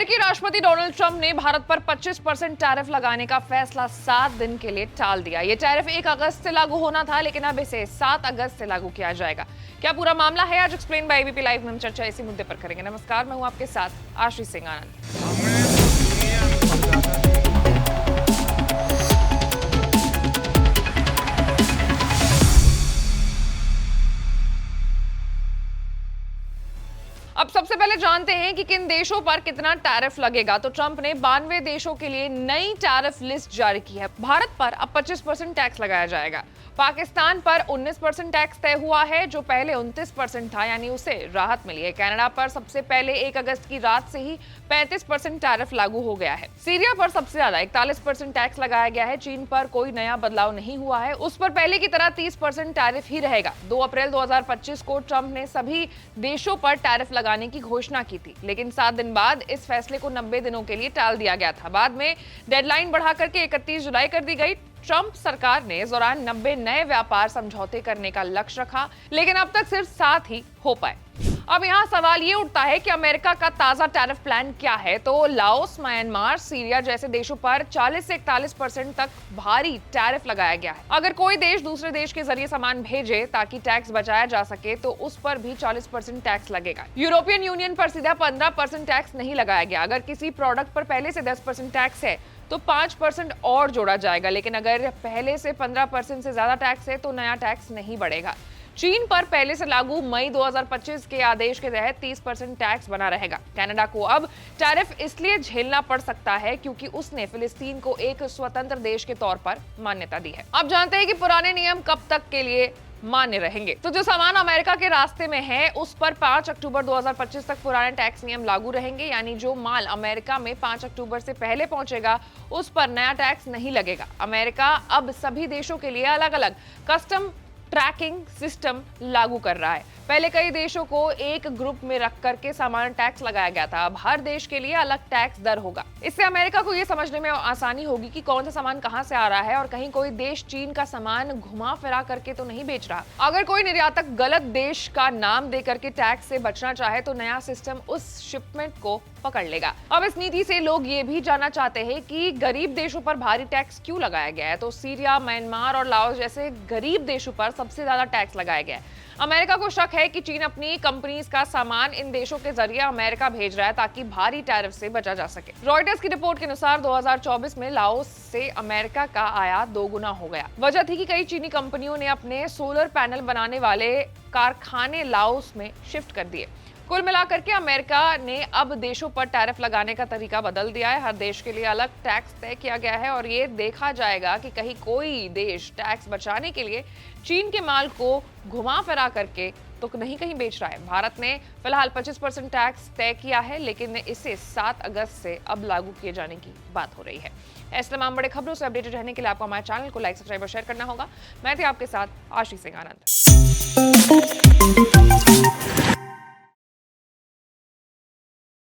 अमेरिकी राष्ट्रपति Donald Trump ने भारत पर 25% टैरिफ लगाने का फैसला 7 दिन के लिए टाल दिया। ये टैरिफ 1 अगस्त से लागू होना था, लेकिन अब इसे 7 अगस्त से लागू किया जाएगा। क्या पूरा मामला है, आज एक्सप्लेन बाय एबीपी लाइव में हम चर्चा इसी मुद्दे पर करेंगे। नमस्कार, मैं हूं आपके साथ आशीष सिंह आनंद। अब सबसे पहले जानते हैं कि किन देशों पर कितना टैरिफ लगेगा। तो ट्रंप ने 92 देशों के लिए नई टैरिफ लिस्ट जारी की है। भारत पर अब 25% टैक्स लगाया जाएगा। पाकिस्तान पर 19% टैक्स तय हुआ है, जो पहले 29% था, यानी उसे राहत मिली है। कनाडा पर सबसे पहले 1 अगस्त की रात से ही 35% टैरिफ लागू हो गया है। सीरिया पर सबसे ज्यादा 41% टैक्स लगाया गया है। चीन पर कोई नया बदलाव नहीं हुआ है, उस पर पहले की तरह 30% टैरिफ ही रहेगा। 2 अप्रैल 2025 को ट्रंप ने सभी देशों पर टैरिफ लगाने की घोषणा की थी, लेकिन 7 दिन बाद इस फैसले को 90 दिनों के लिए टाल दिया गया था। बाद में डेडलाइन बढ़ा करके 31 जुलाई कर दी गई। ट्रंप सरकार ने इस दौरान 90 नए व्यापार समझौते करने का लक्ष्य रखा, लेकिन अब तक सिर्फ 7 ही हो पाए। अब यहाँ सवाल ये उठता है कि अमेरिका का ताजा टैरिफ प्लान क्या है। तो लाओस, म्यांमार, सीरिया जैसे देशों पर 40 से 41% तक भारी टैरिफ लगाया गया है। अगर कोई देश दूसरे देश के जरिए सामान भेजे ताकि टैक्स बचाया जा सके, तो उस पर भी 40% टैक्स लगेगा। यूरोपियन यूनियन पर सीधा 15% टैक्स नहीं लगाया गया। अगर किसी प्रोडक्ट पर पहले से 10% टैक्स है तो 5% और जोड़ा जाएगा, लेकिन अगर पहले से 15% से ज्यादा टैक्स है तो नया टैक्स नहीं बढ़ेगा। चीन पर पहले से लागू मई 2025 के आदेश के तहत 30% टैक्स बना रहेगा। कनाडा को अब टैरिफ इसलिए झेलना पड़ सकता है क्योंकि उसने फिलिस्तीन को एक स्वतंत्र देश के तौर पर मान्यता दी है। अब जानते हैं कि पुराने नियम कब तक के लिए मान्य रहेंगे। तो जो सामान अमेरिका के रास्ते में है, उस पर 5 अक्टूबर 2025 तक पुराने टैक्स नियम लागू रहेंगे, यानी जो माल अमेरिका में 5 अक्टूबर से पहले पहुंचेगा उस पर नया टैक्स नहीं लगेगा। अमेरिका अब सभी देशों के लिए अलग अलग कस्टम ट्रैकिंग सिस्टम लागू कर रहा है। पहले कई देशों को एक ग्रुप में रख करके सामान टैक्स लगाया गया था, अब हर देश के लिए अलग टैक्स दर होगा। इससे अमेरिका को यह समझने में आसानी होगी कि कौन सा सामान कहां से आ रहा है और कहीं कोई देश चीन का सामान घुमा फिरा करके तो नहीं बेच रहा। अगर कोई निर्यातक गलत देश का नाम दे करके टैक्स से बचना चाहे तो नया सिस्टम उस शिपमेंट को पकड़ लेगा। अब इस नीति से लोग ये भी जानना चाहते हैं कि गरीब देशों पर भारी टैक्स क्यों लगाया गया है। तो सीरिया, म्यांमार और लाओस जैसे गरीब देशों पर सबसे ज्यादा टैक्स लगाया गया है। अमेरिका को शक है कि चीन अपनी कंपनीज का सामान इन देशों के जरिए अमेरिका भेज रहा है ताकि भारी टैरिफ से बचा जा सके। रॉयटर्स की रिपोर्ट के अनुसार 2024 में लाओस से अमेरिका का आयात 2 गुना हो गया। वजह थी कि कई चीनी कंपनियों ने अपने सोलर पैनल बनाने वाले कारखाने लाओस में शिफ्ट कर दिए। कुल मिलाकर के अमेरिका ने अब देशों पर टैरिफ लगाने का तरीका बदल दिया है। हर देश के लिए अलग टैक्स तय किया गया है और ये देखा जाएगा कि कहीं कोई देश टैक्स बचाने के लिए चीन के माल को घुमा फिरा करके तो नहीं कहीं बेच रहा है। भारत ने फिलहाल 25% टैक्स तय किया है, लेकिन इसे 7 अगस्त से अब लागू किए जाने की बात हो रही है। ऐसे तमाम बड़े खबरों से अपडेटेड रहने के लिए आपको हमारे चैनल को लाइक, सब्सक्राइब और शेयर करना होगा। मैं थी आपके साथ आशीष सिंह आनंद।